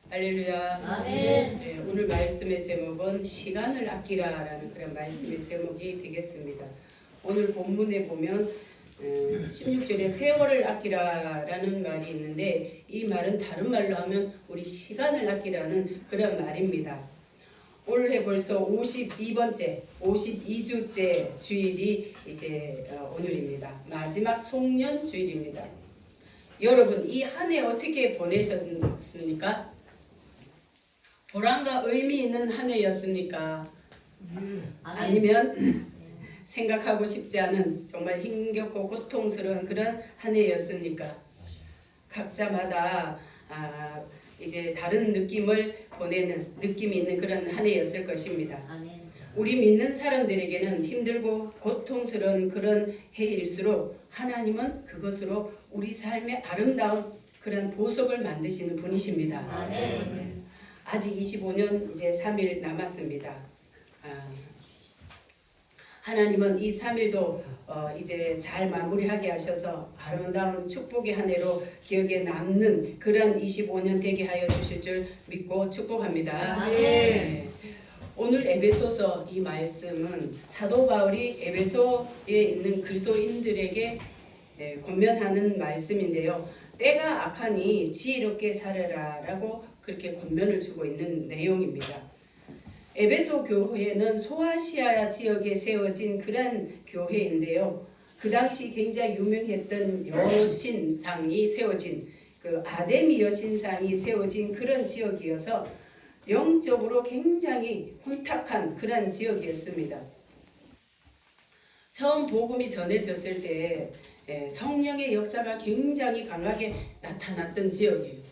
할렐루야. 아멘. 네, 오늘 말씀의 제목은 시간을 아끼라라는 그런 말씀의 제목이 되겠습니다. 오늘 본문에 보면 16절에 세월을 아끼라라는 말이 있는데 이 말은 다른 말로 하면 우리 시간을 아끼라는 그런 말입니다. 올해 벌써 52번째, 52주째 주일이 이제 오늘입니다. 마지막 송년 주일입니다. 여러분 이 한 해 어떻게 보내셨습니까? 보람과 의미 있는 한 해였습니까? 아니면 생각하고 싶지 않은 정말 힘겹고 고통스러운 그런 한 해였습니까? 각자마다 이제 다른 느낌을 보내는 느낌이 있는 그런 한 해였을 것입니다. 우리 믿는 사람들에게는 힘들고 고통스러운 그런 해일수록 하나님은 그것으로 우리 삶의 아름다운 그런 보석을 만드시는 분이십니다. 아멘. 아직 25년 이제 3일 남았습니다. 하나님은 이 3일도 이제 잘 마무리하게 하셔서 아름다운 축복의 한 해로 기억에 남는 그런 25년 되게 하여 주실 줄 믿고 축복합니다. 네. 오늘 에베소서 이 말씀은 사도 바울이 에베소에 있는 그리스도인들에게 권면하는 말씀인데요. 때가 악하니 지혜롭게 살아라 라고 그렇게 권면을 주고 있는 내용입니다. 에베소 교회는 소아시아 지역에 세워진 그런 교회인데요. 그 당시 굉장히 유명했던 여신상이 세워진 그 아데미 여신상이 세워진 그런 지역이어서 영적으로 굉장히 혼탁한 그런 지역이었습니다. 처음 복음이 전해졌을 때 성령의 역사가 굉장히 강하게 나타났던 지역이에요.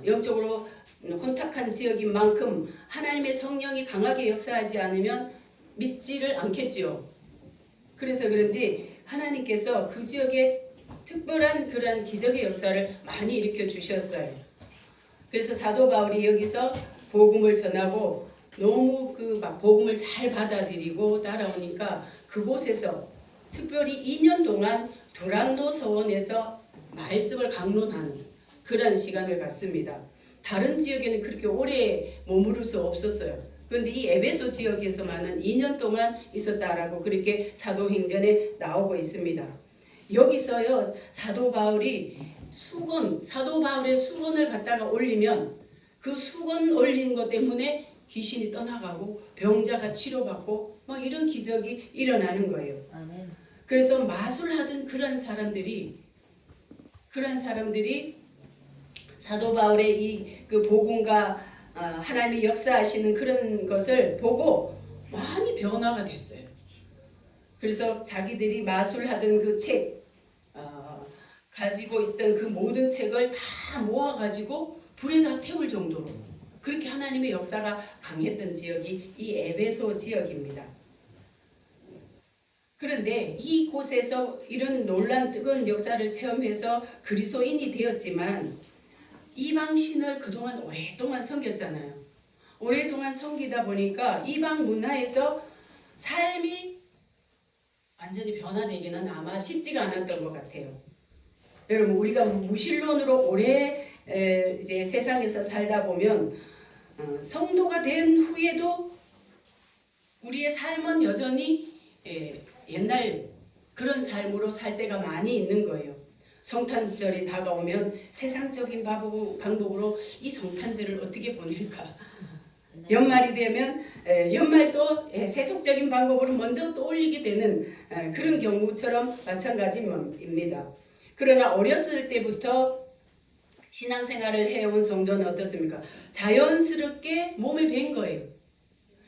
영적으로 혼탁한 지역인 만큼 하나님의 성령이 강하게 역사하지 않으면 믿지를 않겠지요. 그래서 그런지 하나님께서 그 지역에 특별한 그런 기적의 역사를 많이 일으켜 주셨어요. 그래서 사도 바울이 여기서 복음을 전하고 너무 그 막 복음을 잘 받아들이고 따라오니까 그곳에서 특별히 2년 동안 두란노 서원에서 말씀을 강론하는 그런 시간을 갖습니다. 다른 지역에는 그렇게 오래 머무를 수 없었어요. 그런데 이 에베소 지역에서만은 2년 동안 있었다라고 그렇게 사도행전에 나오고 있습니다. 여기서요 사도 바울의 수건을 갖다가 올리면 그 수건 올린 것 때문에 귀신이 떠나가고 병자가 치료받고 막 이런 기적이 일어나는 거예요. 아멘. 그래서 마술하던 그런 사람들이 사도 바울의 이 그 복음과 하나님이 역사하시는 그런 것을 보고 많이 변화가 됐어요. 그래서 자기들이 마술하던 그 책 가지고 있던 그 모든 책을 다 모아가지고 불에다 태울 정도로 그렇게 하나님의 역사가 강했던 지역이 이 에베소 지역입니다. 그런데 이곳에서 이런 놀란 뜨거운 역사를 체험해서 그리스도인이 되었지만 이방신을 그동안 오랫동안 섬겼잖아요. 오랫동안 섬기다 보니까 이방 문화에서 삶이 완전히 변화되기는 아마 쉽지가 않았던 것 같아요. 여러분 우리가 무신론으로 오래 이제 세상에서 살다 보면 성도가 된 후에도 우리의 삶은 여전히 옛날 그런 삶으로 살 때가 많이 있는 거예요. 성탄절이 다가오면 세상적인 방법으로 이 성탄절을 어떻게 보낼까? 연말이 되면 연말도 세속적인 방법으로 먼저 떠올리게 되는 그런 경우처럼 마찬가지입니다. 그러나 어렸을 때부터 신앙생활을 해온 성도는 어떻습니까? 자연스럽게 몸에 밴 거예요.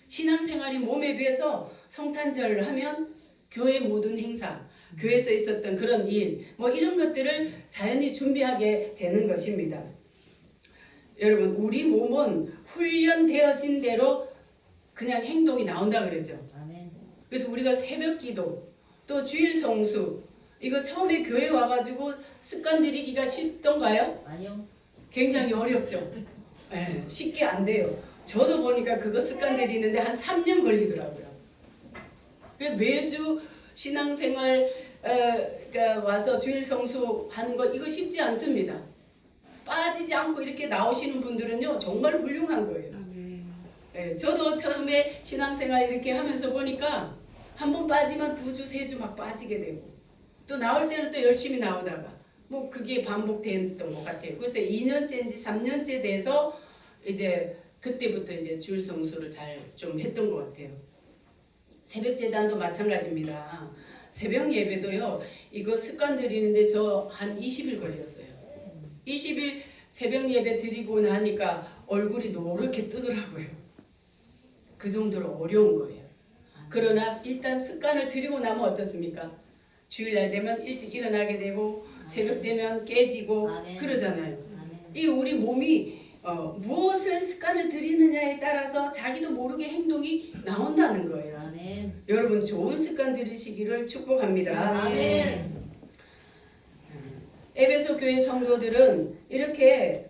신앙생활이 몸에 배서 성탄절을 하면 교회 모든 행사, 교회에서 있었던 그런 일, 뭐 이런 것들을 자연히 준비하게 되는 것입니다. 여러분, 우리 몸은 훈련되어진 대로 그냥 행동이 나온다 그러죠. 아멘. 그래서 우리가 새벽기도, 또 주일 성수, 이거 처음에 교회 와가지고 습관 들이기가 쉽던가요? 아니요. 굉장히 어렵죠. 쉽게 안 돼요. 저도 보니까 그거 습관 들이는데 한 3년 걸리더라고요. 매주 신앙생활 와서 주일 성수하는 거 이거 쉽지 않습니다. 빠지지 않고 이렇게 나오시는 분들은요 정말 훌륭한 거예요. 예, 저도 처음에 신앙생활 이렇게 하면서 보니까 한 번 빠지면 2주, 3주 막 빠지게 되고 또 나올 때는 또 열심히 나오다가 뭐 그게 반복됐던 것 같아요. 그래서 2년째인지 3년째 돼서 이제 그때부터 이제 주일 성수를 잘 좀 했던 것 같아요. 새벽 제단도 마찬가지입니다. 새벽 예배도요. 이거 습관 들이는데 저 한 20일 걸렸어요. 20일 새벽 예배 드리고 나니까 얼굴이 노랗게 뜨더라고요. 그 정도로 어려운 거예요. 그러나 일단 습관을 들이고 나면 어떻습니까? 주일날 되면 일찍 일어나게 되고 새벽 되면 깨지고 그러잖아요. 이 우리 몸이 무엇을 습관을 들이느냐에 따라서 자기도 모르게 행동이 나온다는 거예요. 아멘. 여러분 좋은 습관 들이시기를 축복합니다. 아멘. 에베소 교회 성도들은 이렇게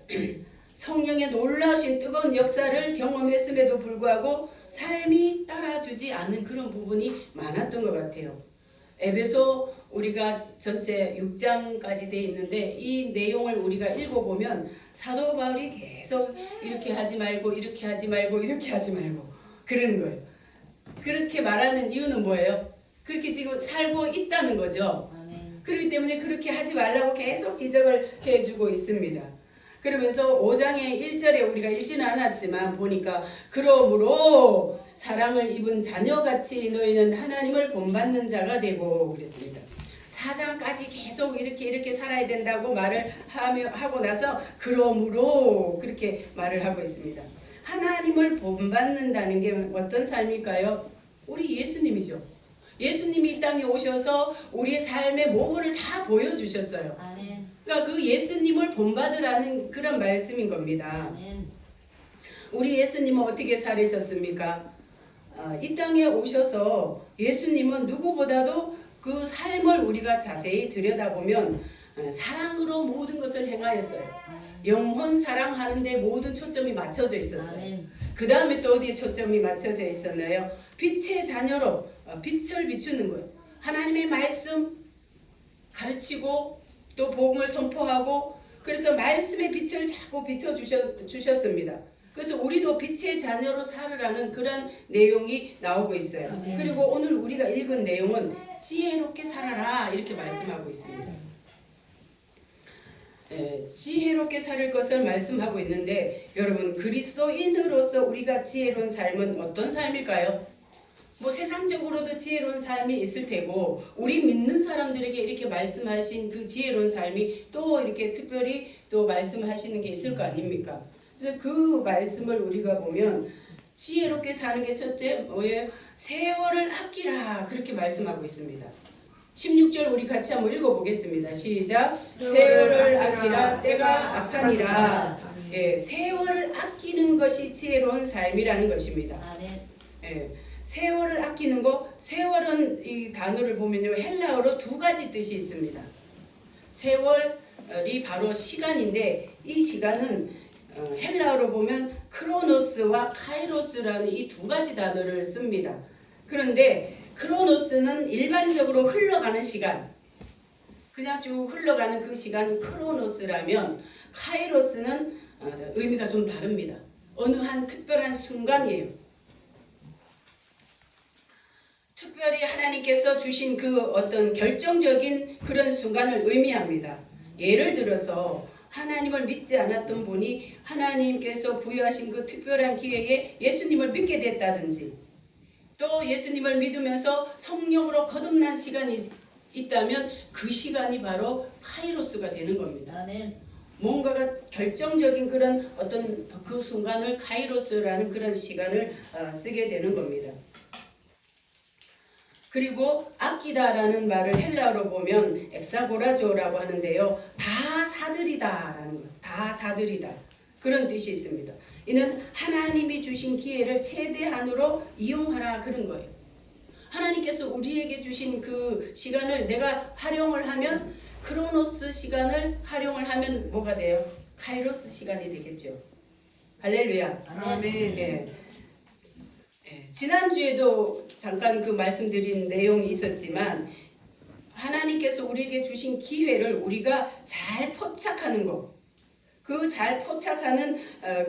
성령의 놀라우신 뜨거운 역사를 경험했음에도 불구하고 삶이 따라주지 않은 그런 부분이 많았던 것 같아요. 에베소 우리가 전체 6장까지 돼 있는데 이 내용을 우리가 읽어보면 사도 바울이 계속 이렇게 하지 말고 이렇게 하지 말고 이렇게 하지 말고 그러는 거예요. 그렇게 말하는 이유는 뭐예요? 그렇게 지금 살고 있다는 거죠. 그렇기 때문에 그렇게 하지 말라고 계속 지적을 해주고 있습니다. 그러면서 5장의 1절에 우리가 읽지는 않았지만 보니까 그러므로 사랑을 입은 자녀같이 너희는 하나님을 본받는 자가 되고 그랬습니다. 4장까지 계속 이렇게 살아야 된다고 말을 하고 나서 그러므로 그렇게 말을 하고 있습니다. 하나님을 본받는다는 게 어떤 삶일까요? 우리 예수님이죠. 예수님이 이 땅에 오셔서 우리의 삶의 모범을 다 보여주셨어요. 아멘. 그러니까 그 예수님을 본받으라는 그런 말씀인 겁니다. 아멘. 우리 예수님은 어떻게 살으셨습니까? 이 땅에 오셔서 예수님은 누구보다도 그 삶을 우리가 자세히 들여다보면 사랑으로 모든 것을 행하였어요. 영혼 사랑하는 데 모든 초점이 맞춰져 있었어요. 그 다음에 또 어디에 초점이 맞춰져 있었나요? 빛의 자녀로 빛을 비추는 거예요. 하나님의 말씀 가르치고 또 복음을 선포하고 그래서 말씀의 빛을 자꾸 비춰주셨습니다. 그래서 우리도 빛의 자녀로 살으라는 그런 내용이 나오고 있어요. 그리고 오늘 우리가 읽은 내용은 지혜롭게 살아라 이렇게 말씀하고 있습니다. 지혜롭게 살 것을 말씀하고 있는데 여러분 그리스도인으로서 우리가 지혜로운 삶은 어떤 삶일까요? 뭐 세상적으로도 지혜로운 삶이 있을 테고 우리 믿는 사람들에게 이렇게 말씀하신 그 지혜로운 삶이 또 이렇게 특별히 또 말씀하시는 게 있을 거 아닙니까? 그래서 그 말씀을 우리가 보면 지혜롭게 사는 게 첫째 뭐예요? 세월을 아끼라 그렇게 말씀하고 있습니다. 16절 우리 같이 한번 읽어보겠습니다. 시작. 세월을 아끼라 때가 악하니라. 예, 세월을 아끼는 것이 지혜로운 삶이라는 것입니다. 예, 세월을 아끼는 거, 세월은 이 단어를 보면요 헬라어로 2가지 뜻이 있습니다. 세월이 바로 시간인데 이 시간은 헬라어로 보면 크로노스와 카이로스라는 이 2가지 단어를 씁니다. 그런데 크로노스는 일반적으로 흘러가는 시간, 그냥 쭉 흘러가는 그 시간이 크로노스라면 카이로스는 의미가 좀 다릅니다. 어느 한 특별한 순간이에요. 특별히 하나님께서 주신 그 어떤 결정적인 그런 순간을 의미합니다. 예를 들어서 하나님을 믿지 않았던 분이 하나님께서 부여하신 그 특별한 기회에 예수님을 믿게 됐다든지 또 예수님을 믿으면서 성령으로 거듭난 시간이 있다면 그 시간이 바로 카이로스가 되는 겁니다. 뭔가가 결정적인 그런 어떤 그 순간을 카이로스라는 그런 시간을 쓰게 되는 겁니다. 그리고 아끼다라는 말을 헬라어로 보면 엑사고라조라고 하는데요. 다 사들이다라는 것, 다 사들이다 그런 뜻이 있습니다. 이는 하나님이 주신 기회를 최대한으로 이용하라 그런 거예요. 하나님께서 우리에게 주신 그 시간을 내가 활용을 하면 크로노스 시간을 활용을 하면 뭐가 돼요? 카이로스 시간이 되겠죠. 할렐루야. 아멘. 예. 지난주에도 잠깐 그 말씀드린 내용이 있었지만 하나님께서 우리에게 주신 기회를 우리가 잘 포착하는 것 그 잘 포착하는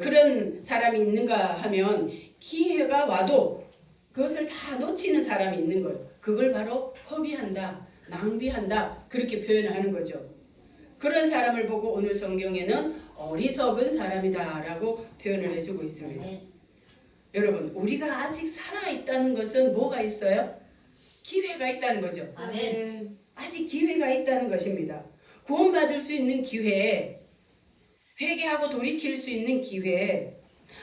그런 사람이 있는가 하면 기회가 와도 그것을 다 놓치는 사람이 있는 거예요. 그걸 바로 허비한다, 낭비한다 그렇게 표현을 하는 거죠. 그런 사람을 보고 오늘 성경에는 어리석은 사람이다라고 표현을 해주고 있습니다. 여러분, 우리가 아직 살아있다는 것은 뭐가 있어요? 기회가 있다는 거죠. 아멘. 아직 기회가 있다는 것입니다. 구원받을 수 있는 기회, 회개하고 돌이킬 수 있는 기회,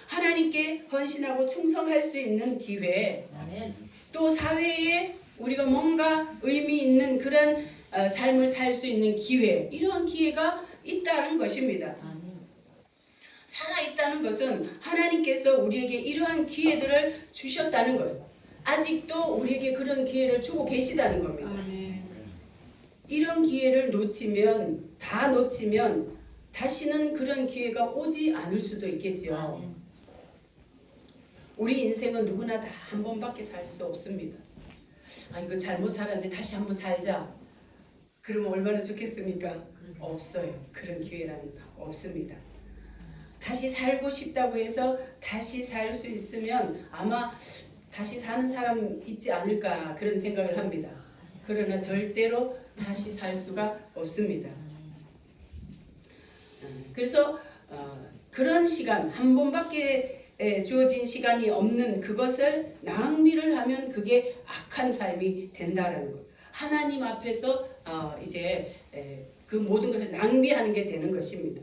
하나님께 헌신하고 충성할 수 있는 기회, 아멘. 또 사회에 우리가 뭔가 의미 있는 그런 삶을 살 수 있는 기회, 이러한 기회가 있다는 것입니다. 아멘. 살아있다는 것은 하나님께서 우리에게 이러한 기회들을 주셨다는 거예요. 아직도 우리에게 그런 기회를 주고 계시다는 겁니다. 아멘. 이런 기회를 다 놓치면 다시는 그런 기회가 오지 않을 수도 있겠죠. 아멘. 우리 인생은 누구나 다 한 번밖에 살 수 없습니다. 이거 잘못 살았는데 다시 한번 살자. 그러면 얼마나 좋겠습니까? 없어요. 그런 기회는 없습니다. 다시 살고 싶다고 해서 다시 살 수 있으면 아마 다시 사는 사람 있지 않을까 그런 생각을 합니다. 그러나 절대로 다시 살 수가 없습니다. 그래서 그런 시간, 한 번밖에 주어진 시간이 없는 그것을 낭비를 하면 그게 악한 삶이 된다라는 것. 하나님 앞에서 이제 그 모든 것을 낭비하는 게 되는 것입니다.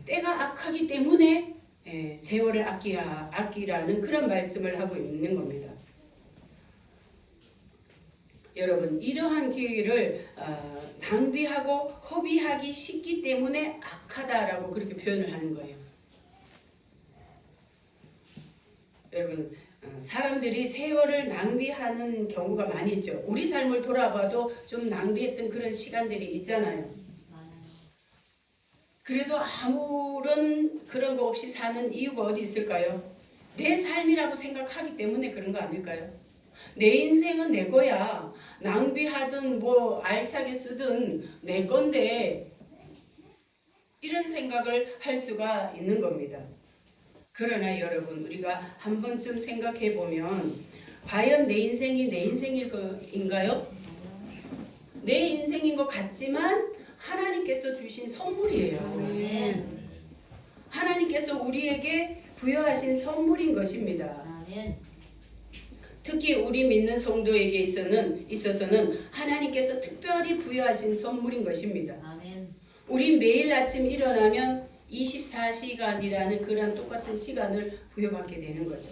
때가 악하기 때문에 세월을 아끼라는 그런 말씀을 하고 있는 겁니다. 여러분, 이러한 기회를 낭비하고 허비하기 쉽기 때문에 악하다라고 그렇게 표현을 하는 거예요. 여러분, 사람들이 세월을 낭비하는 경우가 많이 있죠. 우리 삶을 돌아봐도 좀 낭비했던 그런 시간들이 있잖아요. 그래도 아무런 그런 거 없이 사는 이유가 어디 있을까요? 내 삶이라고 생각하기 때문에 그런 거 아닐까요? 내 인생은 내 거야. 낭비하든 뭐 알차게 쓰든 내 건데 이런 생각을 할 수가 있는 겁니다. 그러나 여러분, 우리가 한 번쯤 생각해 보면 과연 내 인생이 내 인생인가요? 내 인생인 것 같지만 하나님께서 주신 선물이에요. 아멘. 하나님께서 우리에게 부여하신 선물인 것입니다. 아멘. 특히 우리 믿는 성도에게 있어서는 하나님께서 특별히 부여하신 선물인 것입니다. 아멘. 우리 매일 아침 일어나면 24시간이라는 그런 똑같은 시간을 부여받게 되는 거죠.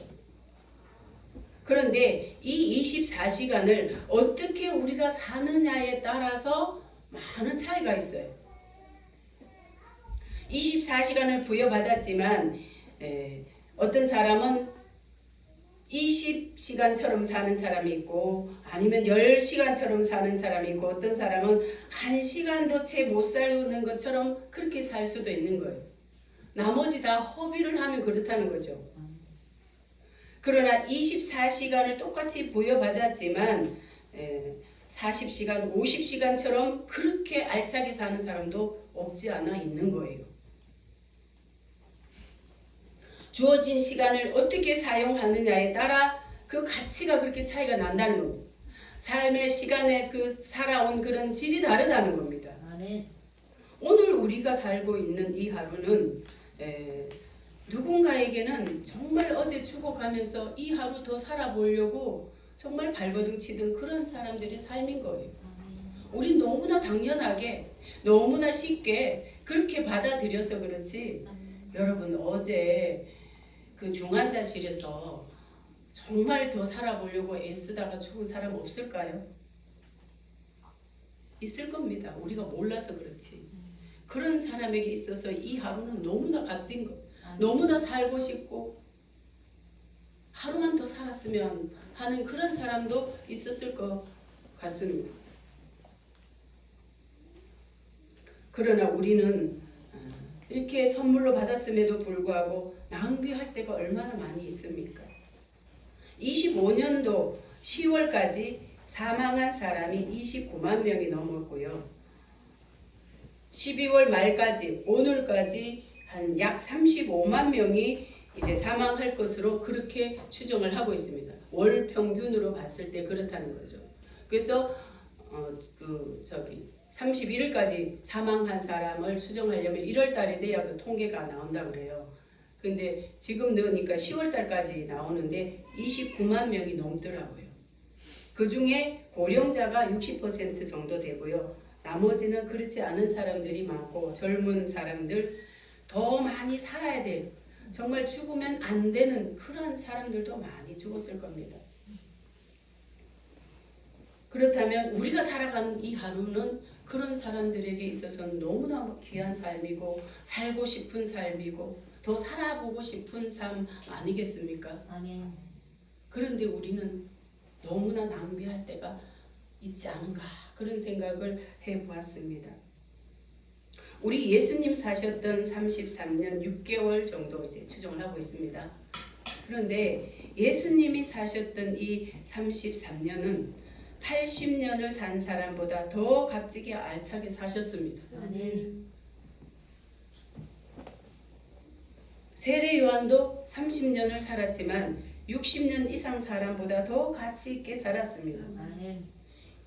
그런데 이 24시간을 어떻게 우리가 사느냐에 따라서 많은 차이가 있어요. 24시간을 부여받았지만 어떤 사람은 20시간처럼 사는 사람이 있고 아니면 10시간처럼 사는 사람이 있고 어떤 사람은 1시간도 채 못 사는 것처럼 그렇게 살 수도 있는 거예요. 나머지 다 허비를 하면 그렇다는 거죠. 그러나 24시간을 똑같이 부여받았지만 40시간, 50시간처럼 그렇게 알차게 사는 사람도 없지 않아 있는 거예요. 주어진 시간을 어떻게 사용하느냐에 따라 그 가치가 그렇게 차이가 난다는 겁니다. 삶의 시간에 그 살아온 그런 질이 다르다는 겁니다. 아멘. 오늘 우리가 살고 있는 이 하루는 누군가에게는 정말 어제 죽어가면서 이 하루 더 살아보려고 정말 발버둥 치던 그런 사람들의 삶인 거예요. 우린 너무나 당연하게 너무나 쉽게 그렇게 받아들여서 그렇지. 여러분, 어제 그 중환자실에서 정말 더 살아보려고 애쓰다가 죽은 사람 없을까요? 있을 겁니다. 우리가 몰라서 그렇지. 그런 사람에게 있어서 이 하루는 너무나 값진 거, 너무나 살고 싶고 하루만 더 살았으면 하는 그런 사람도 있었을 것 같습니다. 그러나 우리는 이렇게 선물로 받았음에도 불구하고 낭비할 때가 얼마나 많이 있습니까? 25년도 10월까지 사망한 사람이 29만 명이 넘었고요. 12월 말까지 오늘까지 한 약 35만 명이 이제 사망할 것으로 그렇게 추정을 하고 있습니다. 월 평균으로 봤을 때 그렇다는 거죠. 그래서 31일까지 사망한 사람을 추정하려면 1월 달에 돼야 그 통계가 나온다 그래요. 근데 지금 넣으니까 10월 달까지 나오는데 29만 명이 넘더라고요. 그 중에 고령자가 60% 정도 되고요. 나머지는 그렇지 않은 사람들이 많고 젊은 사람들 더 많이 살아야 돼요. 정말 죽으면 안 되는 그런 사람들도 많이 죽었을 겁니다. 그렇다면 우리가 살아가는 이 하루는 그런 사람들에게 있어서는 너무나 귀한 삶이고 살고 싶은 삶이고 더 살아보고 싶은 삶 아니겠습니까? 아멘. 그런데 우리는 너무나 낭비할 때가 있지 않은가 그런 생각을 해보았습니다. 우리 예수님 사셨던 33년 6개월 정도 이제 추정을 하고 있습니다. 그런데 예수님이 사셨던 이 33년은 80년을 산 사람보다 더 값지게 알차게 사셨습니다. 아멘. 세례 요한도 30년을 살았지만 60년 이상 사람보다 더 가치 있게 살았습니다. 아멘.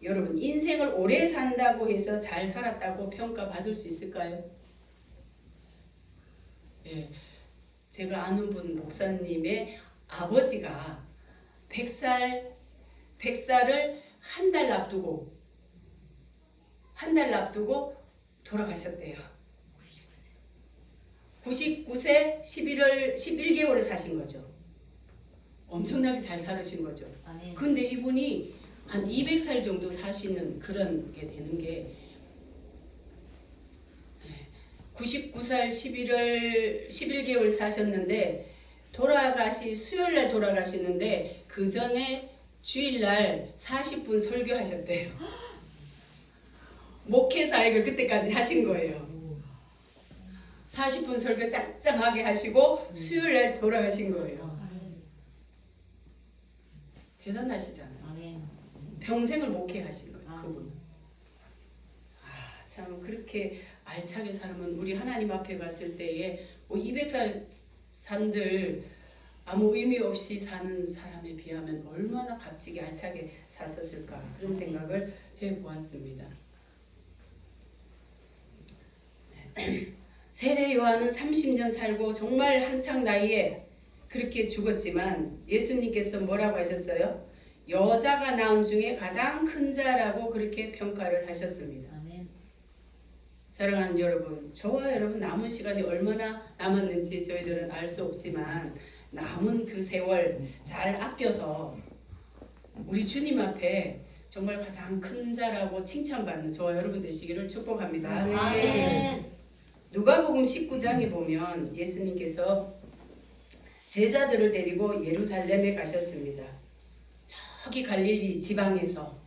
여러분 인생을 오래 산다고 해서 잘 살았다고 평가받을 수 있을까요? 예, 제가 아는 분 목사님의 아버지가 100살을 한 달 앞두고 돌아가셨대요. 99세 11개월을 사신 거죠. 엄청나게 잘 살으신 거죠. 아멘. 근데 이분이 한 200살 정도 사시는 그런 게 되는 게 99살 11개월 사셨는데 수요일날 돌아가시는데 그 전에 주일날 40분 설교하셨대요. 목회 사역을 그때까지 하신 거예요. 40분 설교 짱짱하게 하시고 수요일날 돌아가신 거예요. 대단하시잖아요. 아멘. 평생을 목회하신 거예요. 그분. 참 그렇게 알차게 살면 우리 하나님 앞에 갔을 때에 200살 산들 아무 의미 없이 사는 사람에 비하면 얼마나 값지게 알차게 사셨을까 그런 생각을 해보았습니다. 세례 요한은 30년 살고 정말 한창 나이에 그렇게 죽었지만 예수님께서 뭐라고 하셨어요? 여자가 낳은 중에 가장 큰 자라고 그렇게 평가를 하셨습니다. 아멘. 사랑하는 여러분, 저와 여러분 남은 시간이 얼마나 남았는지 저희들은 알 수 없지만 남은 그 세월 잘 아껴서 우리 주님 앞에 정말 가장 큰 자라고 칭찬받는 저와 여러분 되시기를 축복합니다. 아멘. 누가복음 19장에 보면 예수님께서 제자들을 데리고 예루살렘에 가셨습니다. 저기 갈릴리 지방에서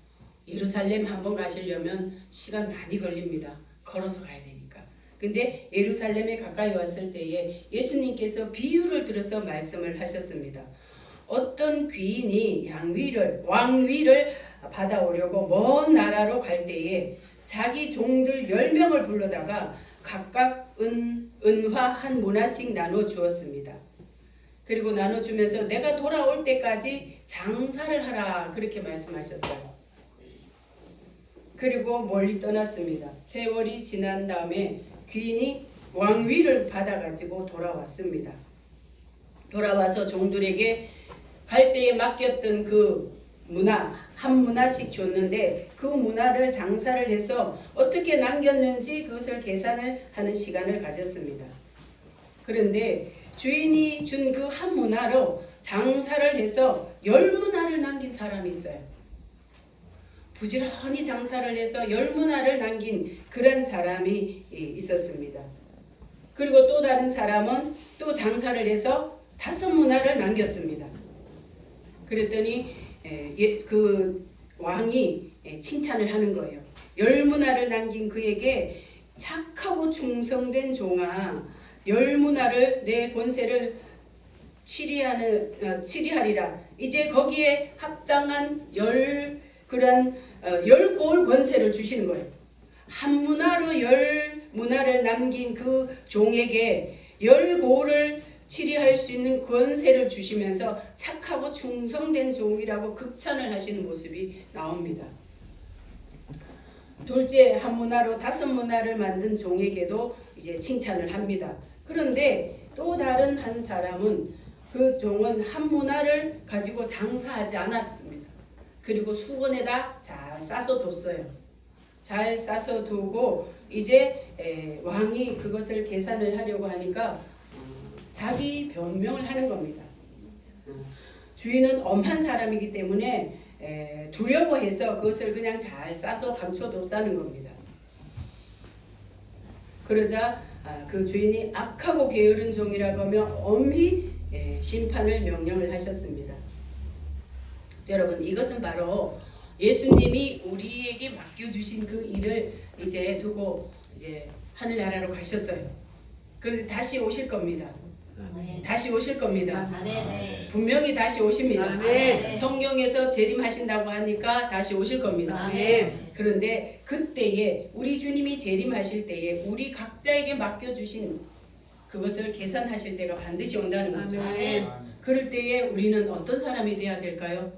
예루살렘 한번 가시려면 시간 많이 걸립니다. 걸어서 가야 되니까. 근데 예루살렘에 가까이 왔을 때에 예수님께서 비유를 들어서 말씀을 하셨습니다. 어떤 귀인이 왕위를 받아오려고 먼 나라로 갈 때에 자기 종들 10명을 불러다가 각각 은화 한 문화씩 나눠 주었습니다. 그리고 나눠주면서 내가 돌아올 때까지 장사를 하라 그렇게 말씀하셨어요. 그리고 멀리 떠났습니다. 세월이 지난 다음에 귀인이 왕위를 받아가지고 돌아왔습니다. 돌아와서 종들에게 갈 때에 맡겼던 그 문화 한 문화씩 줬는데 그 문화를 장사를 해서 어떻게 남겼는지 그것을 계산을 하는 시간을 가졌습니다. 그런데 주인이 준 그 한 문화로 장사를 해서 10문화를 남긴 사람이 있어요. 부지런히 장사를 해서 10문화를 남긴 그런 사람이 있었습니다. 그리고 또 다른 사람은 또 장사를 해서 5문화를 남겼습니다. 그랬더니 그 왕이 칭찬을 하는 거예요. 10문화를 남긴 그에게 착하고 충성된 종아 10문화를 내 권세를 치리하리라. 이제 거기에 합당한 10골 권세를 주시는 거예요. 한 문화로 10 문화를 남긴 그 종에게 열고를 치리할 수 있는 권세를 주시면서 착하고 충성된 종이라고 극찬을 하시는 모습이 나옵니다. 둘째, 한 문화로 다섯 문화를 만든 종에게도 이제 칭찬을 합니다. 그런데 또 다른 한 사람은 그 종은 한 문화를 가지고 장사하지 않았습니다. 그리고 수건에다 잘 싸서 뒀어요. 잘 싸서 두고 이제 왕이 그것을 계산을 하려고 하니까 자기 변명을 하는 겁니다. 주인은 엄한 사람이기 때문에 두려워해서 그것을 그냥 잘 싸서 감춰뒀다는 겁니다. 그러자 그 주인이 악하고 게으른 종이라고 하며 엄히 심판을 명령을 하셨습니다. 여러분, 이것은 바로 예수님이 우리에게 맡겨주신 그 일을 이제 두고 이제 하늘나라로 가셨어요. 그런데 다시 오실 겁니다. 다시 오실 겁니다. 아멘. 분명히 다시 오십니다. 아멘. 성경에서 재림하신다고 하니까 다시 오실 겁니다. 아멘. 그런데 그때에 우리 주님이 재림하실 때에 우리 각자에게 맡겨주신 그것을 계산하실 때가 반드시 온다는 거죠. 아멘. 그럴 때에 우리는 어떤 사람이 돼야 될까요?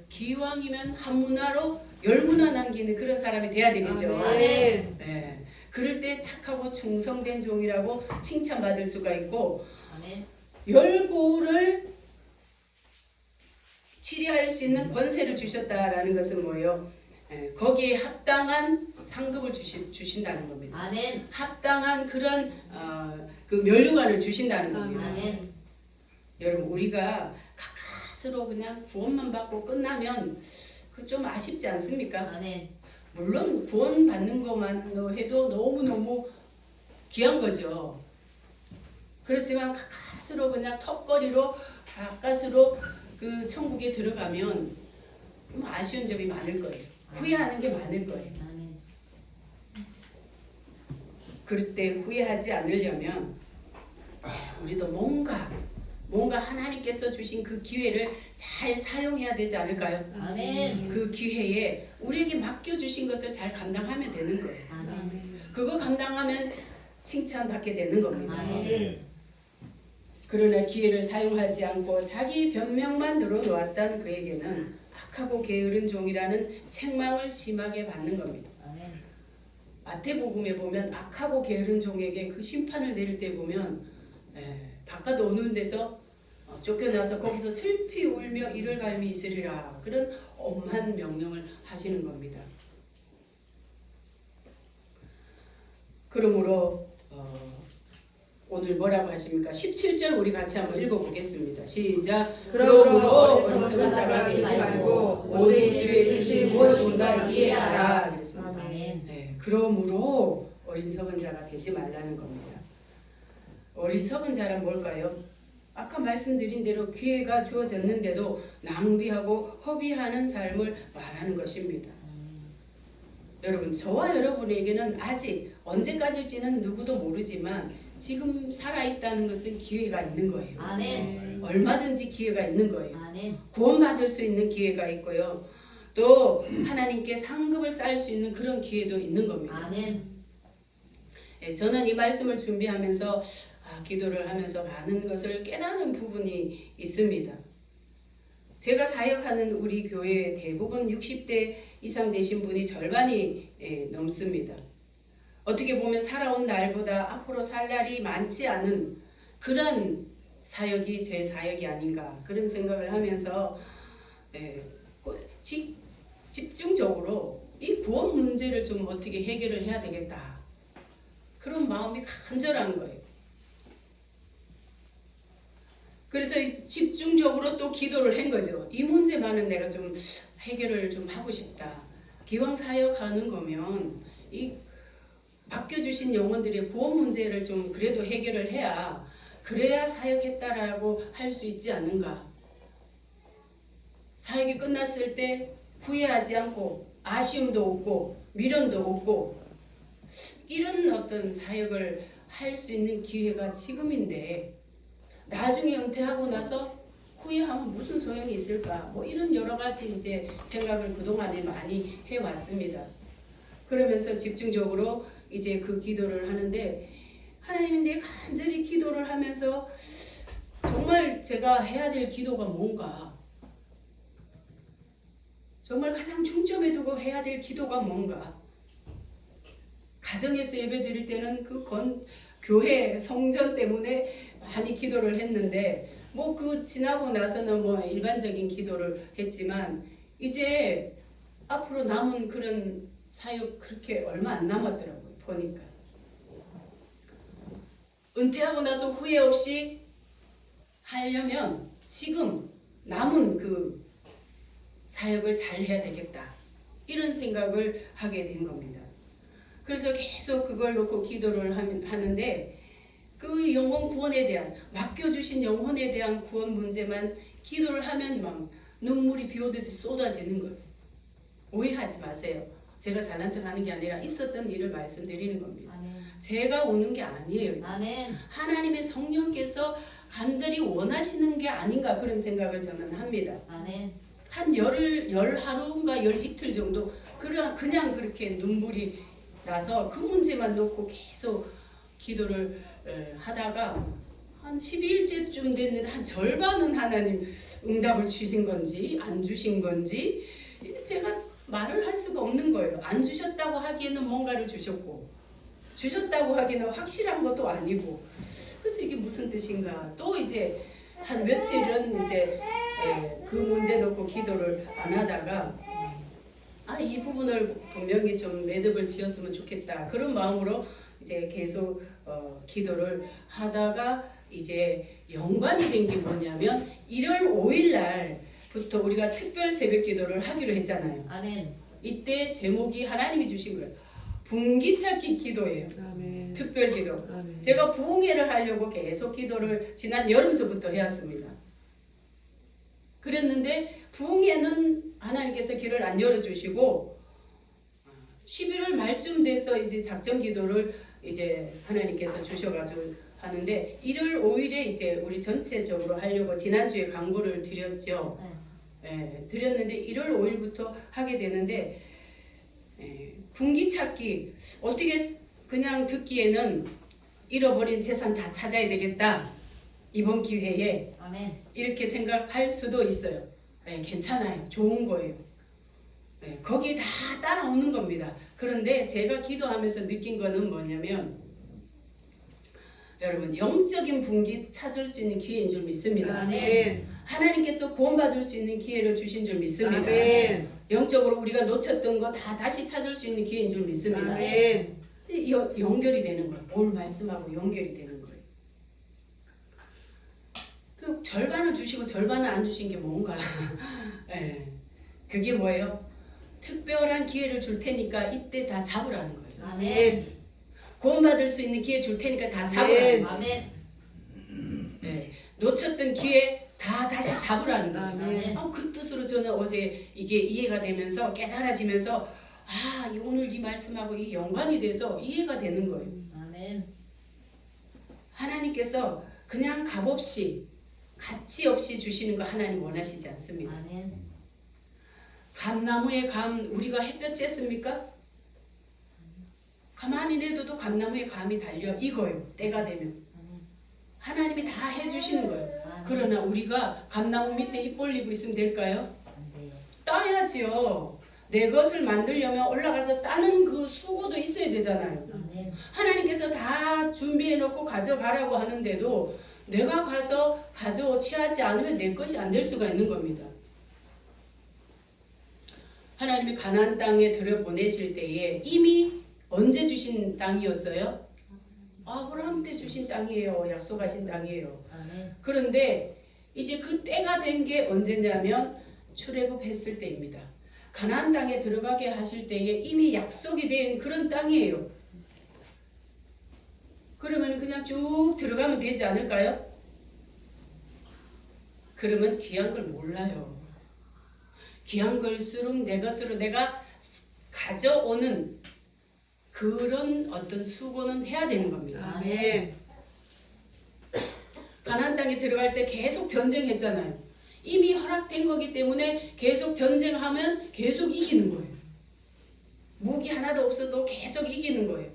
기왕이면 한 문화로 열 문화 남기는 그런 사람이 돼야 되겠죠. 아멘. 네. 그럴 때 착하고 충성된 종이라고 칭찬받을 수가 있고 아멘. 열고를 치리할 수 있는 권세를 주셨다라는 것은 뭐예요? 거기에 합당한 상급을 주신다는 겁니다. 아멘. 합당한 그런 그 면류관을 주신다는 겁니다. 아멘. 여러분, 우리가 가까스로 그냥 구원만 받고 끝나면 그 좀 아쉽지 않습니까? 아멘. 물론 구원 받는 것만으로 해도 너무너무 귀한 거죠. 그렇지만 가까스로 그냥 턱걸이로 가까스로 그 천국에 들어가면 좀 아쉬운 점이 많을 거예요. 후회하는 게 많을 거예요. 아멘. 그럴 때 후회하지 않으려면 우리도 뭔가 하나님께서 주신 그 기회를 잘 사용해야 되지 않을까요? 아멘. 그 기회에 우리에게 맡겨주신 것을 잘 감당하면 되는 거예요. 아멘. 그거 감당하면 칭찬받게 되는 겁니다. 아멘. 그러나 기회를 사용하지 않고 자기 변명만 늘어놓았던 그에게는 악하고 게으른 종이라는 책망을 심하게 받는 겁니다. 아멘. 마태복음에 보면 악하고 게으른 종에게 그 심판을 내릴 때 보면 바깥 오는 데서 쫓겨나서 거기서 슬피 울며 이를 갈미 있으리라, 그런 엄한 명령을 하시는 겁니다. 그러므로 오늘 뭐라고 하십니까? 17절 우리 같이 한번 읽어보겠습니다. 시작. 그러므로 어리석은 자가 되지 말고 오직 주의 뜻이 무엇인가 이해하라. 그랬습니다. 아멘. 네, 그러므로 어리석은 자가 되지 말라는 겁니다. 어리석은 자란 뭘까요? 아까 말씀드린 대로 기회가 주어졌는데도 낭비하고 허비하는 삶을 말하는 것입니다. 여러분, 저와 여러분에게는 아직 언제까지일지는 누구도 모르지만 지금 살아있다는 것은 기회가 있는 거예요. 아멘. 얼마든지 기회가 있는 거예요. 아멘. 구원받을 수 있는 기회가 있고요. 또 하나님께 상급을 쌓을 수 있는 그런 기회도 있는 겁니다. 아멘. 저는 이 말씀을 준비하면서 기도를 하면서 많은 것을 깨닫는 부분이 있습니다. 제가 사역하는 우리 교회 대부분 60대 이상 되신 분이 절반이 넘습니다. 어떻게 보면 살아온 날보다 앞으로 살 날이 많지 않은 그런 사역이 제 사역이 아닌가, 그런 생각을 하면서 집중적으로 이 구원 문제를 좀 어떻게 해결을 해야 되겠다, 그런 마음이 간절한 거예요. 그래서 집중적으로 또 기도를 한 거죠. 이 문제만은 내가 좀 해결을 좀 하고 싶다. 기왕 사역하는 거면 이 맡겨주신 영혼들의 구원 문제를 좀 그래도 해결을 해야, 그래야 사역했다라고 할 수 있지 않은가. 사역이 끝났을 때 후회하지 않고 아쉬움도 없고 미련도 없고, 이런 어떤 사역을 할 수 있는 기회가 지금인데 나중에 은퇴하고 나서 후회하면 무슨 소용이 있을까? 뭐 이런 여러 가지 이제 생각을 그동안에 많이 해왔습니다. 그러면서 집중적으로 이제 그 기도를 하는데 하나님이 내 간절히 기도를 하면서 정말 제가 해야 될 기도가 뭔가, 정말 가장 중점에 두고 해야 될 기도가 뭔가. 가정에서 예배 드릴 때는 교회 성전 때문에 많이 기도를 했는데 뭐 그 지나고 나서는 뭐 일반적인 기도를 했지만 이제 앞으로 남은 그런 사역 그렇게 얼마 안 남았더라고요. 보니까 은퇴하고 나서 후회 없이 하려면 지금 남은 그 사역을 잘 해야 되겠다, 이런 생각을 하게 된 겁니다. 그래서 계속 그걸 놓고 기도를 하는데 그 영혼 구원에 대한, 맡겨주신 영혼에 대한 구원 문제만 기도를 하면 막 눈물이 비 오듯이 쏟아지는 거예요. 오해하지 마세요. 제가 잘난 척 하는 게 아니라 있었던 일을 말씀드리는 겁니다. 아멘. 제가 오는 게 아니에요. 아멘. 하나님의 성령께서 간절히 원하시는 게 아닌가, 그런 생각을 저는 합니다. 아멘. 한 열 하루인가 열 이틀 정도 그냥 그렇게 눈물이 나서 그 문제만 놓고 계속 기도를 하다가 한 12일째쯤 됐는데 한 절반은 하나님 응답을 주신 건지 안 주신 건지 제가 말을 할 수가 없는 거예요. 안 주셨다고 하기에는 뭔가를 주셨고, 주셨다고 하기에는 확실한 것도 아니고, 그래서 이게 무슨 뜻인가. 또 이제 한 며칠은 이제 그 문제 놓고 기도를 안 하다가 이 부분을 분명히 좀 매듭을 지었으면 좋겠다, 그런 마음으로 이제 계속 기도를 하다가 이제 연관이 된 게 뭐냐면 1월 5일 날부터 우리가 특별 새벽 기도를 하기로 했잖아요. 아멘. 이때 제목이 하나님이 주신 거예요. 분기찾기 기도예요. 아멘. 특별 기도. 아멘. 제가 부흥회를 하려고 계속 기도를 지난 여름서부터 해왔습니다. 그랬는데 부흥회는 하나님께서 길을 안 열어주시고 11월 말쯤 돼서 이제 작전 기도를 이제 하나님께서 주셔가지고 하는데 1월 5일에 이제 우리 전체적으로 하려고 지난주에 광고를 드렸죠. 드렸는데 1월 5일부터 하게 되는데 분기찾기, 어떻게 그냥 듣기에는 잃어버린 재산 다 찾아야 되겠다, 이번 기회에 아멘. 이렇게 생각할 수도 있어요. 괜찮아요. 좋은 거예요. 거기에 다 따라오는 겁니다. 그런데 제가 기도하면서 느낀 거는 뭐냐면, 여러분, 영적인 분기 찾을 수 있는 기회인 줄 믿습니다. 아멘. 하나님께서 구원받을 수 있는 기회를 주신 줄 믿습니다. 아멘. 영적으로 우리가 놓쳤던 거 다 다시 찾을 수 있는 기회인 줄 믿습니다. 아멘. 연결이 되는 거예요. 오늘 말씀하고 연결이 되는 거예요. 그 절반을 주시고 절반을 안 주신 게 뭔가. 그게 뭐예요? 특별한 기회를 줄 테니까 이때 다 잡으라는 거예요. 아멘. 구원받을 수 있는 기회 줄 테니까 다 잡으라는 거예요. 아멘. 놓쳤던 기회 다 다시 잡으라는 거예요. 아멘. 그 뜻으로 저는 어제 이게 이해가 되면서 깨달아지면서 오늘 이 말씀하고 이 연관이 돼서 이해가 되는 거예요. 아멘. 하나님께서 그냥 값없이, 가치 없이 주시는 거 하나님 원하시지 않습니다. 아멘. 감나무의 감, 우리가 햇볕 쬐습니까? 가만히 내둬도 감나무의 감이 달려 익어요. 때가 되면. 하나님이 다 해주시는 거예요. 그러나 우리가 감나무 밑에 입 벌리고 있으면 될까요? 안 돼요. 따야지요. 내 것을 만들려면 올라가서 따는 그 수고도 있어야 되잖아요. 아멘. 하나님께서 다 준비해 놓고 가져가라고 하는데도 내가 가서 취하지 않으면 내 것이 안 될 수가 있는 겁니다. 하나님이 가나안 땅에 들여보내실 때에 이미 언제 주신 땅이었어요? 아브라함 때 주신 땅이에요. 약속하신 땅이에요. 아멘. 그런데 이제 그 때가 된 게 언제냐면 출애굽했을 때입니다. 가나안 땅에 들어가게 하실 때에 이미 약속이 된 그런 땅이에요. 그러면 그냥 쭉 들어가면 되지 않을까요? 그러면 귀한 걸 몰라요. 귀한 걸수록 내 것으로 내가 가져오는 그런 어떤 수고는 해야 되는 겁니다. 아멘. 가나안 땅에 들어갈 때 계속 전쟁했잖아요. 이미 허락된 거기 때문에 계속 전쟁하면 계속 이기는 거예요. 무기 하나도 없어도 계속 이기는 거예요.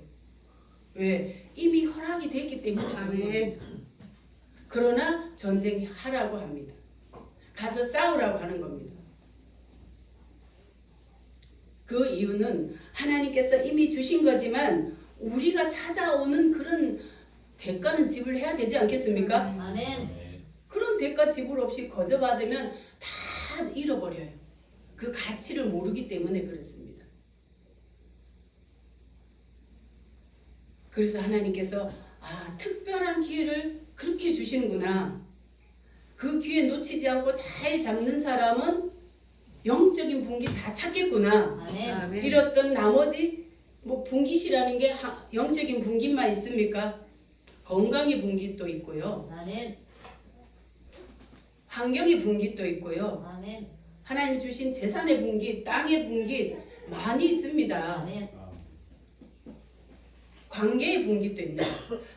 왜? 이미 허락이 됐기 때문에 그런 아멘. 겁니다. 그러나 전쟁이 하라고 합니다. 가서 싸우라고 하는 겁니다. 그 이유는 하나님께서 이미 주신 거지만 우리가 찾아오는 그런 대가는 지불해야 되지 않겠습니까? 아멘. 그런 대가 지불 없이 거저받으면 다 잃어버려요. 그 가치를 모르기 때문에 그렇습니다. 그래서 하나님께서 특별한 기회를 그렇게 주시는구나. 그 기회 놓치지 않고 잘 잡는 사람은 영적인 분기 다 찾겠구나. 아멘. 아멘. 잃었던 나머지 뭐 분깃이라는 게 영적인 분깃만 있습니까? 건강의 분깃도 있고요. 아멘. 환경의 분깃도 있고요. 아멘. 하나님 주신 재산의 분깃, 땅의 분깃 많이 있습니다. 아멘. 관계의 분깃도 있네요.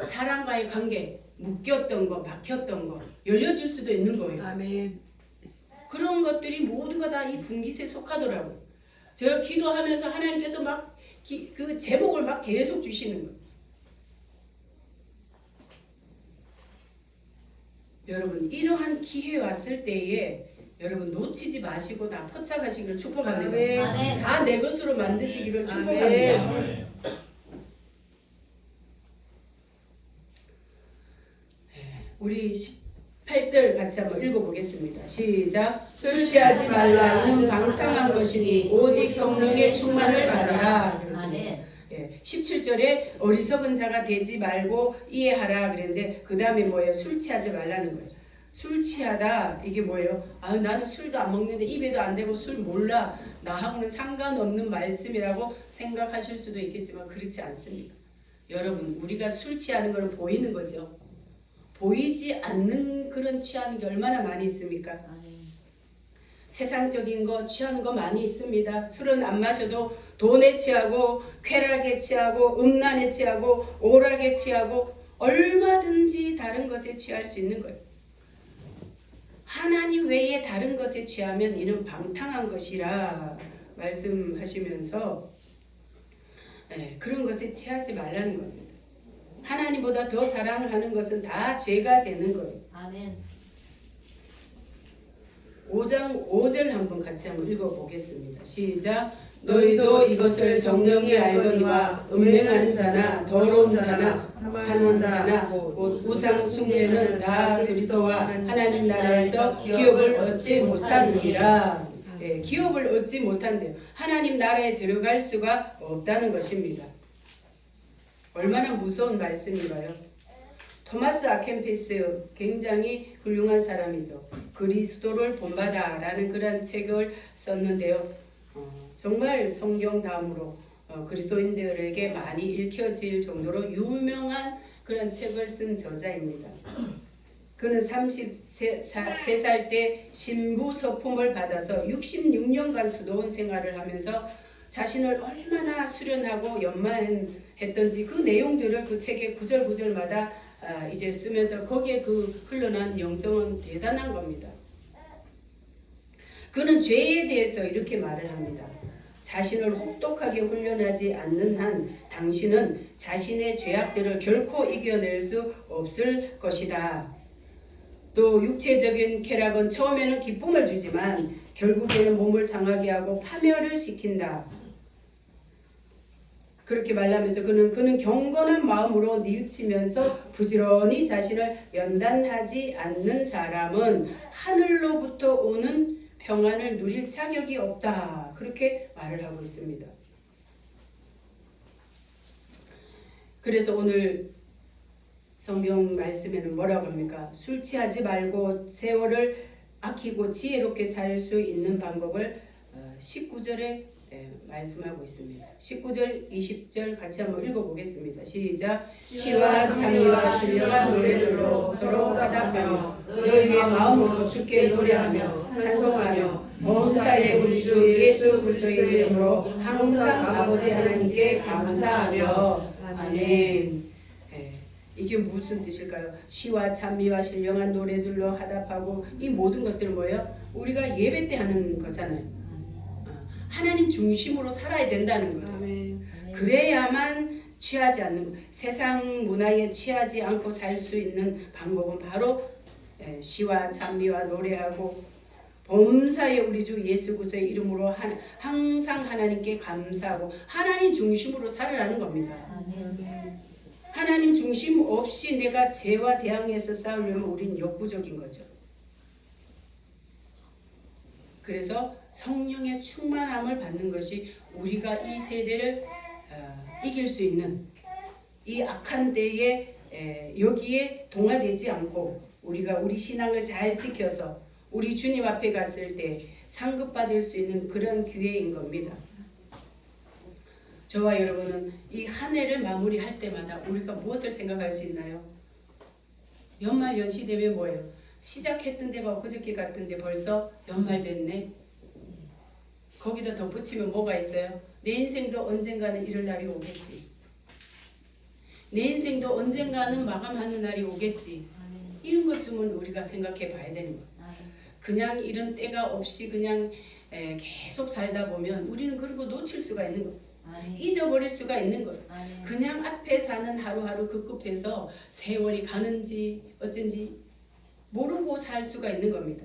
사람과의 관계, 묶였던 거, 막혔던 거 열려질 수도 있는 거예요. 아멘. 그런 것들이 모두가 다 이 분깃에 속하더라고요. 제가 기도하면서 하나님께서 막 그 제목을 막 계속 주시는 거예요. 여러분 이러한 기회 왔을 때에 여러분 놓치지 마시고 다 포착하시기를 축복합니다. 아멘. 아멘. 다 내 것으로 만드시기를 아멘. 축복합니다. 아멘. 우리 18절 같이 한번 읽어보겠습니다. 시작. 술 취하지 말라. 이는 방탕한 것이니 오직 성령의 충만을 받아라. 그렇습니다. 아멘. 17절에 어리석은 자가 되지 말고 이해하라 그랬는데 그 다음에 뭐예요? 술 취하지 말라는 거예요. 술 취하다 이게 뭐예요? 나는 술도 안 먹는데 입에도 안 대고 술 몰라. 나하고는 상관없는 말씀이라고 생각하실 수도 있겠지만 그렇지 않습니다. 여러분 우리가 술 취하는 것은 보이는 거죠. 보이지 않는 그런 취하는 게 얼마나 많이 있습니까? 아멘. 세상적인 거 취하는 거 많이 있습니다. 술은 안 마셔도 돈에 취하고 쾌락에 취하고 음란에 취하고 오락에 취하고 얼마든지 다른 것에 취할 수 있는 거예요. 하나님 외에 다른 것에 취하면 이는 방탕한 것이라 말씀하시면서 그런 것에 취하지 말라는 겁니다. 하나님보다 더 사랑을 하는 것은 다 죄가 되는 거예요. 아멘. 5장 5절 한번 같이 한번 읽어보겠습니다. 시작. 너희도 이것을 정령이 알거니와 음행하는 자나 더러운 자나 탐하는 자나 곧 우상 숭배는 다 그리스도와 하나님 나라에서 기업을 얻지 못하느니라. 기업을 얻지 못한대요. 하나님 나라에 들어갈 수가 없다는 것입니다. 얼마나 무서운 말씀인가요? 토마스 아켄피스 굉장히 훌륭한 사람이죠. 그리스도를 본받아라는 그런 책을 썼는데요. 정말 성경 다음으로 그리스도인들에게 많이 읽혀질 정도로 유명한 그런 책을 쓴 저자입니다. 그는 33살 때 신부 서품을 받아서 66년간 수도원 생활을 하면서 자신을 얼마나 수련하고 연만했던지 그 내용들을 그 책의 구절구절마다 이제 쓰면서 거기에 그 흘러난 영성은 대단한 겁니다. 그는 죄에 대해서 이렇게 말을 합니다. 자신을 혹독하게 훈련하지 않는 한 당신은 자신의 죄악들을 결코 이겨낼 수 없을 것이다. 또 육체적인 쾌락은 처음에는 기쁨을 주지만 결국에는 몸을 상하게 하고 파멸을 시킨다. 그렇게 말하면서 그는 경건한 마음으로 뉘우치면서 부지런히 자신을 연단하지 않는 사람은 하늘로부터 오는 평안을 누릴 자격이 없다. 그렇게 말을 하고 있습니다. 그래서 오늘 성경 말씀에는 뭐라고 합니까? 술 취하지 말고 세월을 아끼고 지혜롭게 살 수 있는 방법을 19절에 말씀하고 있습니다. 19절, 20절 같이 한번 읽어보겠습니다. 시작. 시와 찬미와 신령한 노래들로 서로 화답하며 너희의 마음으로 주께 노래하며 찬송하며 범사의 우리 주 예수 그리스도의 이름으로 항상 아버지 하나님께 감사하며 아멘. 이게 무슨 뜻일까요? 시와 찬미와 신령한 노래들로 화답하고 이 모든 것들은 뭐예요? 우리가 예배 때 하는 거잖아요. 하나님 중심으로 살아야 된다는 거예요. 아멘. 그래야만 취하지 않는 세상 문화에 취하지 않고 살 수 있는 방법은 바로 시와 찬미와 노래하고 범사에 우리 주 예수 그리스도의 이름으로 항상 하나님께 감사하고 하나님 중심으로 살아라는 겁니다. 하나님 중심 없이 내가 죄와 대항해서 싸우려면 우리는 역부족인 거죠. 그래서 성령의 충만함을 받는 것이 우리가 이 세대를 이길 수 있는 이 악한 때에 여기에 동화되지 않고 우리가 우리 신앙을 잘 지켜서 우리 주님 앞에 갔을 때 상급받을 수 있는 그런 기회인 겁니다. 저와 여러분은 이 한 해를 마무리할 때마다 우리가 무엇을 생각할 수 있나요? 연말 연시 되면 뭐예요? 시작했던 데가 그저께 같은데 벌써 연말 됐네. 거기다 덧붙이면 뭐가 있어요? 내 인생도 언젠가는 이럴 날이 오겠지. 내 인생도 언젠가는 마감하는 날이 오겠지. 이런 것쯤은 우리가 생각해 봐야 되는 거예요. 그냥 이런 때가 없이 그냥 계속 살다 보면 우리는 그리고 놓칠 수가 있는 거예요. 잊어버릴 수가 있는 거예요. 그냥 앞에 사는 하루하루 급급해서 세월이 가는지 어쩐지 모르고 살 수가 있는 겁니다.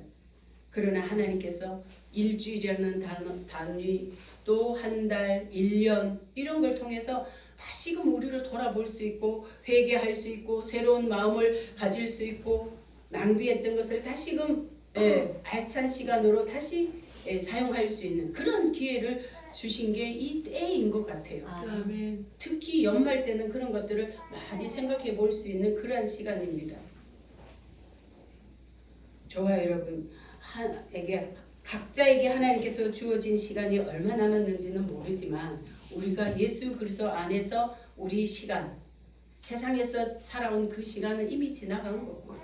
그러나 하나님께서 일주일이라는 단위 또 한 달, 1년 이런 걸 통해서 다시금 우리를 돌아볼 수 있고 회개할 수 있고 새로운 마음을 가질 수 있고 낭비했던 것을 다시금 알찬 시간으로 다시 사용할 수 있는 그런 기회를 주신 게 이 때인 것 같아요. 아멘. 특히 연말 때는 그런 것들을 많이 생각해 볼 수 있는 그러한 시간입니다. 저와 여러분 각자에게 하나님께서 주어진 시간이 얼마 남았는지는 모르지만 우리가 예수 그리스도 안에서 우리 시간 세상에서 살아온 그 시간은 이미 지나간 거고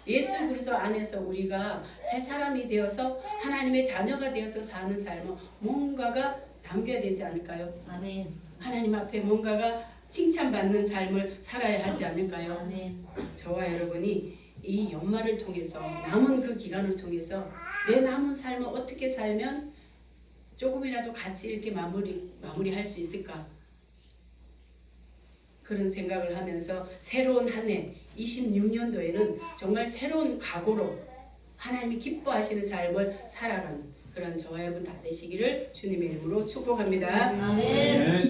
예수 그리스도 안에서 우리가 새 사람이 되어서 하나님의 자녀가 되어서 사는 삶은 뭔가가 담겨야 되지 않을까요? 아멘. 하나님 앞에 뭔가가 칭찬받는 삶을 살아야 하지 않을까요? 아멘. 저와 여러분이 이 연말을 통해서 남은 그 기간을 통해서 내 남은 삶을 어떻게 살면 조금이라도 같이 이렇게 마무리할 수 있을까? 그런 생각을 하면서 새로운 한 해 26년도에는 정말 새로운 각오로 하나님이 기뻐하시는 삶을 살아가는 그런 저와 여러분 다 되시기를 주님의 이름으로 축복합니다. 아멘.